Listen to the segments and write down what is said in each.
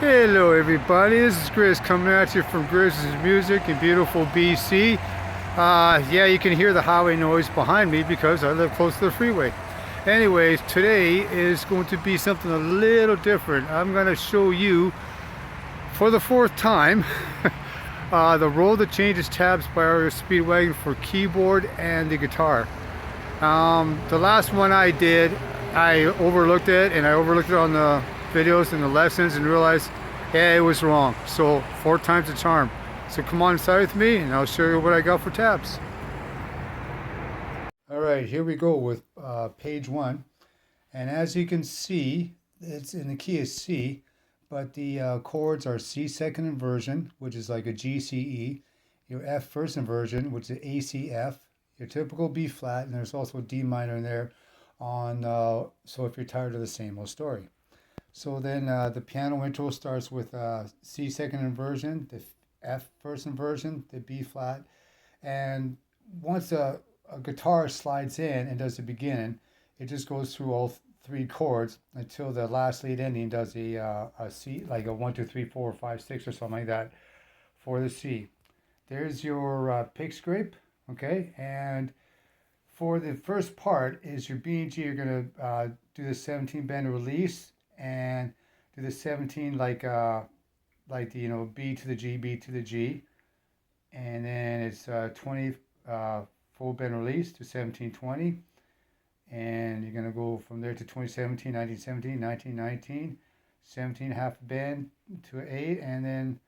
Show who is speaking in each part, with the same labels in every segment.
Speaker 1: Hello everybody, this is Grizz coming at you from Grizz's Music in beautiful BC. Yeah, you can hear the highway noise behind me because I live close to the freeway. Anyways, today is going to be something a little different. I'm going to show you for the fourth time the roll that changes tabs by REO Speedwagon for keyboard and the guitar. The last one I did, I overlooked it, and I overlooked it on the videos and the lessons and realized, yeah, it was wrong. So 4 times the charm. So come on inside with me and I'll show you what I got for tabs. All right, here we go with page 1. And as you can see, it's in the key is C, but the chords are C second inversion, which is like a G, C, E, your F first inversion, which is A, C, F, your typical B flat, and there's also a D minor in there on, so if you're tired of the same old story. So then the piano intro starts with C second inversion, the F first inversion, the B flat, and once a guitar slides in and does the beginning, it just goes through all 3 chords until the last lead ending does a C, like a 1, 2, 3, 4, 5, 6 or something like that for the C. There's your pick scrape, okay, and for the first part is your B and G. You're going to do the 17 bend release and do the 17 like the B to the G, B to the G, and then it's 20 full bend release to 1720, and you're going to go from there to 2017, 1917, 1919, 17 half bend to 8, and then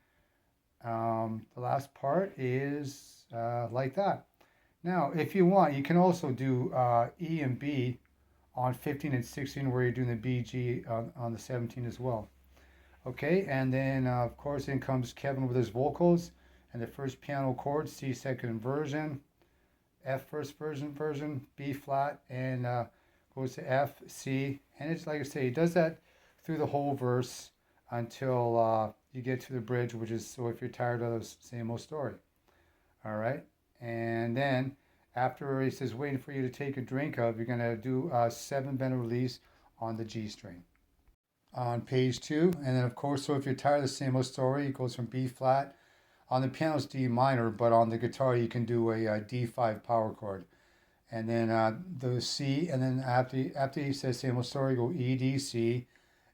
Speaker 1: the last part is like that. Now, if you want, you can also do E and B on 15 and 16 where you're doing the B, G on the 17 as well. Okay, and then of course in comes Kevin with his vocals and the first piano chord, C second inversion, F first version, B flat, and goes to F, C, and it's like I say, he does that through the whole verse until you get to the bridge, which is so if you're tired of the same old story. All right, and then after he says waiting for you to take a drink of, you're going to do a 7 bend release on the G string on page 2. And then of course, so if you're tired of the same old story, it goes from B flat. On the piano it's D minor, but on the guitar you can do a D5 power chord. And then the C, and then after he says same old story, go E, D, C,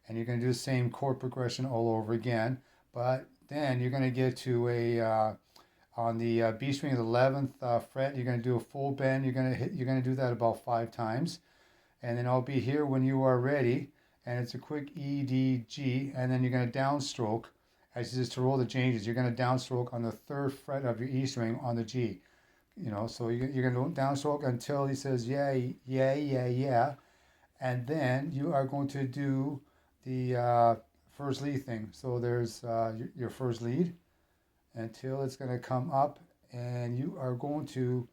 Speaker 1: and you're going to do the same chord progression all over again. But then you're going to get to a on the B string of the 11th fret, you're going to do a full bend. You're going to do that about 5 times, and then I'll be here when you are ready. And it's a quick E, D, G, and then you're going to downstroke. As just to roll the changes, you're going to downstroke on the 3rd fret of your E string on the G. You know, so you're going to downstroke until he says yeah, yeah, yeah, yeah, and then you are going to do the first lead thing. So there's your first lead until it's going to come up, and you are going to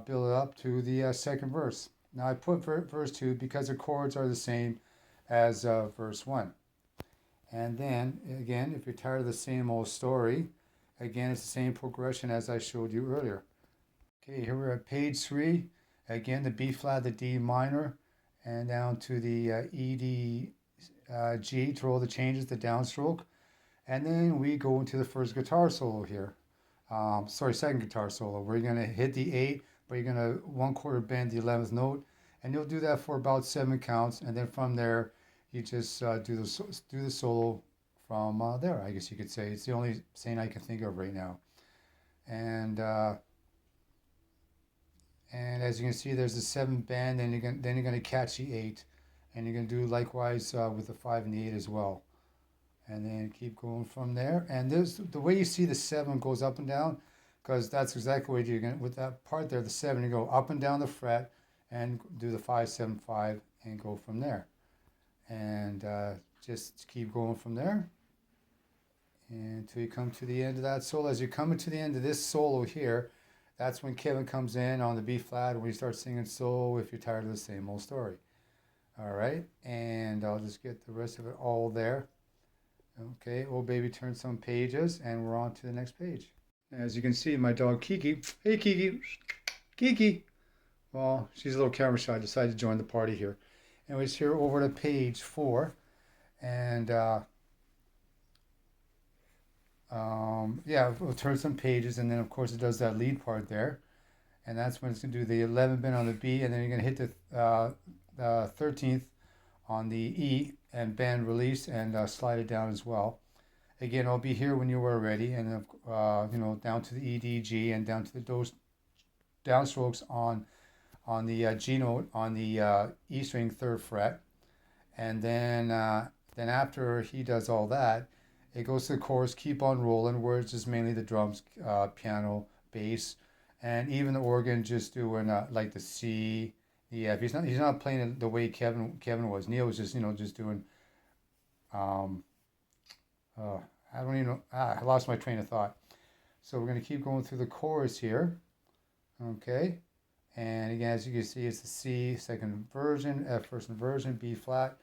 Speaker 1: build it up to the second verse. Now I put verse 2 because the chords are the same as verse 1. And then again, if you're tired of the same old story, again it's the same progression as I showed you earlier. Okay, here we're at page 3. Again, the B flat, the D minor, and down to the E, D, G to roll the changes, the downstroke. And then we go into the first guitar solo here. Second guitar solo, where you're going to hit the 8, but you're going to 1/4 bend the 11th note. And you'll do that for about 7 counts. And then from there, you just do the solo from there, I guess you could say. It's the only saying I can think of right now. And as you can see, there's the 7 bend, and then you're going to catch the 8. And you're going to do likewise with the 5 and the 8 as well. And then keep going from there. And there's the way you see the 7 goes up and down, because that's exactly what you're going to, with that part there, the 7, you go up and down the fret and do the 5, 7, 5 and go from there. And just keep going from there until you come to the end of that solo. As you're coming to the end of this solo here, that's when Kevin comes in on the B flat and we start singing So If You're Tired of the Same Old Story. All right, and I'll just get the rest of it all there. Okay, old baby turned some pages, and we're on to the next page. As you can see, my dog Kiki. Hey Kiki, Kiki. Well, she's a little camera shy. Decided to join the party here. Anyways, here over to page 4, and yeah, we'll turn some pages, and then of course it does that lead part there, and that's when it's gonna do the 11th bend on the B, and then you're gonna hit the 13th on the E and bend release and slide it down as well. Again, I'll be here when you are ready, and down to the E, D, G, and down to those downstrokes on the G note on the E string 3rd fret, and then after he does all that, it goes to the chorus "Keep on Rolling," where it's just mainly the drums, piano, bass, and even the organ just doing like the C, the F. He's not playing it the way Kevin was. Neil was just just doing um, I don't even know. I lost my train of thought. So we're going to keep going through the chorus here. Okay. And again, as you can see, it's the C second inversion, F first inversion, B flat.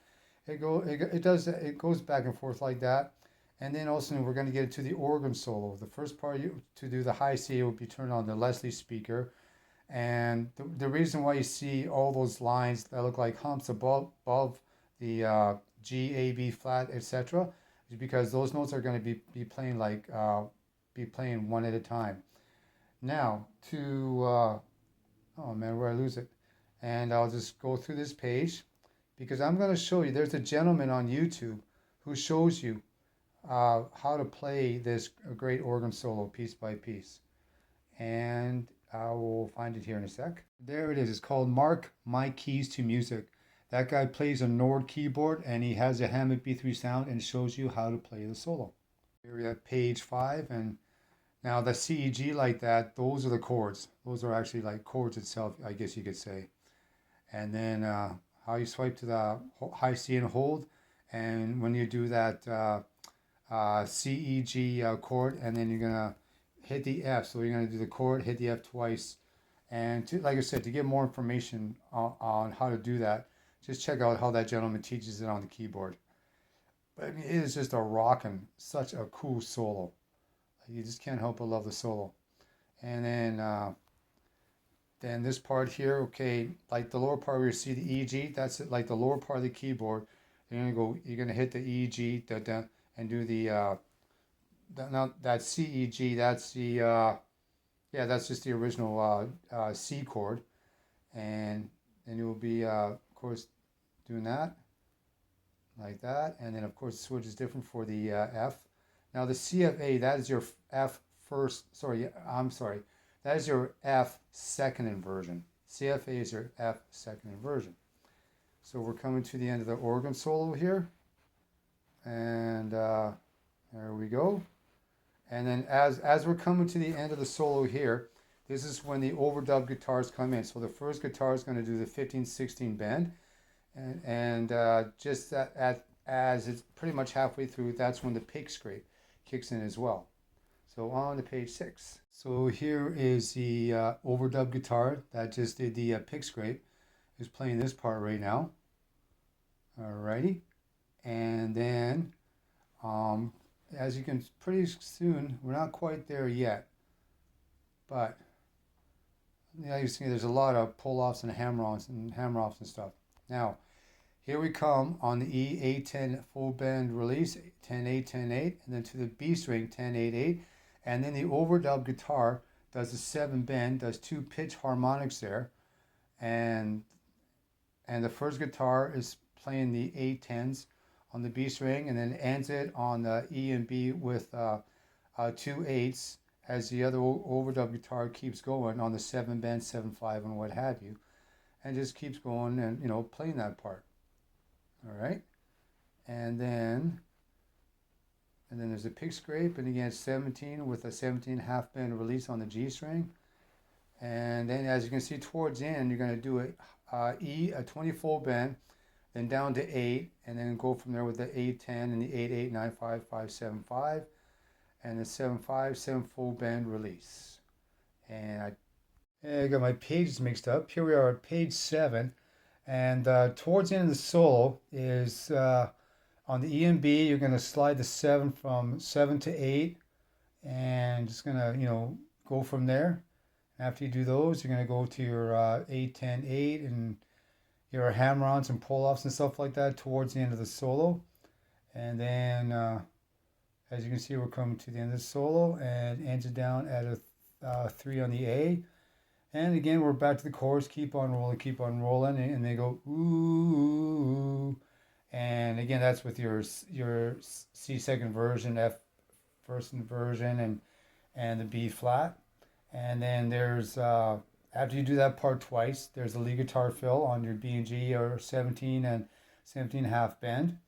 Speaker 1: It goes back and forth like that. And then also we're going to get to the organ solo. The first part to do the high C will be turned on the Leslie speaker. And the reason why you see all those lines that look like humps above the G, A, B flat, etc., is because those notes are going to be playing one at a time. Now oh man, where I lose it, and I'll just go through this page because I'm going to show you. There's a gentleman on YouTube who shows you how to play this great organ solo piece by piece, and I will find it here in a sec. There it is. It's called Mark My Keys to Music. That guy plays a Nord keyboard and he has a Hammond B3 sound and shows you how to play the solo. Here we have page 5, and now the C, E, G like that, those are the chords. Those are actually like chords itself, I guess you could say. And then how you swipe to the high C and hold, and when you do that C, E, G chord, and then you're gonna hit the F. So you're gonna do the chord, hit the F twice. And like I said, to get more information on how to do that, just check out how that gentleman teaches it on the keyboard. But I mean, it is just a rockin', such a cool solo. You just can't help but love the solo. And then this part here, okay, like the lower part where you see the E, G, that's it, like the lower part of the keyboard. You're gonna hit the E, G, and do the now that C, E, G, that's the yeah, that's just the original C chord, and then you'll be of course doing that like that, and then of course the switch is different for the F. Now the CFA, that is your F first, sorry, I'm sorry, that is your F second inversion. CFA is your F second inversion. So we're coming to the end of the organ solo here, and there we go. And then as we're coming to the end of the solo here, this is when the overdub guitars come in. So the first guitar is going to do the 15-16 bend, and just as it's pretty much halfway through, that's when the pick scrape kicks in as well. So on to page 6. So here is the overdub guitar that just did the pick scrape. Is playing this part right now. Alrighty, and then as you can pretty soon, we're not quite there yet, but yeah, you see there's a lot of pull-offs and hammer-offs and stuff. Now, here we come on the E, A10 full bend release, 10-8, 10-8, and then to the B string, 10-8, 8, and then the overdub guitar does the 7 bend, does 2 pitch harmonics there, and the first guitar is playing the 8-10s on the B string, and then ends it on the E and B with 2 8s as the other overdub guitar keeps going on the 7 bend, 7-5, and what have you, and just keeps going and playing that part. All right, and then there's a pick scrape, and again 17 with a 17 half bend release on the G string, and then as you can see towards the end, you're going to do E, a 20 full bend, then down to 8, and then go from there with the 8-10 and the 8-8, 9-5, 5-7-5, and the 7-5, 7 full bend release. And I got my pages mixed up. Here we are at page 7, and towards the end of the solo is on the E and B, you're going to slide the 7 from 7 to 8, and just going to go from there. After you do those, you're going to go to your 8-10, 8, and your hammer-ons and pull-offs and stuff like that towards the end of the solo. And then As you can see, we're coming to the end of the solo, and ends it down at a 3 on the A. And again, we're back to the chorus, keep on rolling, and they go ooh. And again, that's with your C second version, F first inversion, and the B flat. And then there's after you do that part twice, there's a lead guitar fill on your B and G, or 17 and 17.5 bend.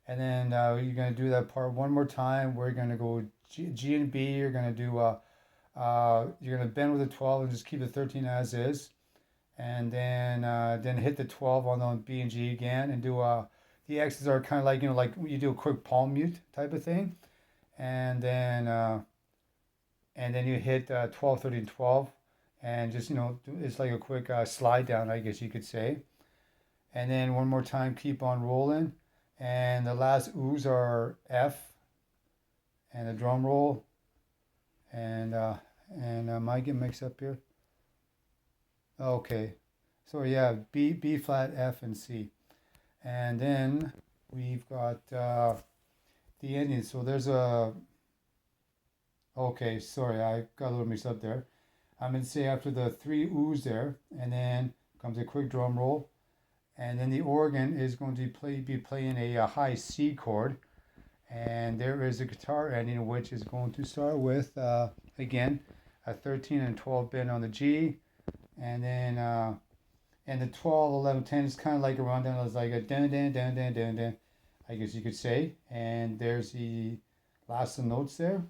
Speaker 1: And then you're going to do that part one more time. We're going to go G and B. You're going to do you're going to bend with a 12 and just keep the 13 as is. And then hit the 12 on the B and G again, and do the X's are kind of like, like you do a quick palm mute type of thing. And then you hit 12, 13, 12, and just, it's like a quick slide down, I guess you could say. And then one more time, keep on rolling. And the last oohs are F, and the drum roll, and might get mixed up here. Okay, so yeah, B flat, F, and C. And then we've got the ending. So there's okay, sorry, I got a little mixed up there. I'm going to say after the 3 oohs there, and then comes a quick drum roll, and then the organ is going to be playing a high C chord, and there is a guitar ending, which is going to start with again a 13 and 12 bend on the G, and then and the 12, 11, 10 is kind of like a rundown. It's like a dun dun dun dun dun dun, I guess you could say. And there's the last of the notes there,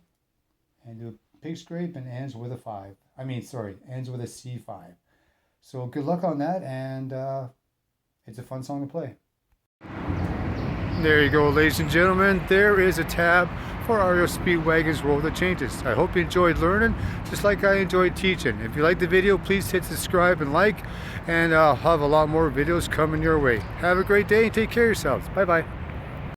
Speaker 1: and do a pick scrape, and ends with a 5. Ends with a C5. So good luck on that, and it's a fun song to play. There you go, ladies and gentlemen. There is a tab for REO Speedwagon's Roll the Changes. I hope you enjoyed learning, just like I enjoyed teaching. If you liked the video, please hit subscribe and like, and I'll have a lot more videos coming your way. Have a great day and take care of yourselves. Bye-bye.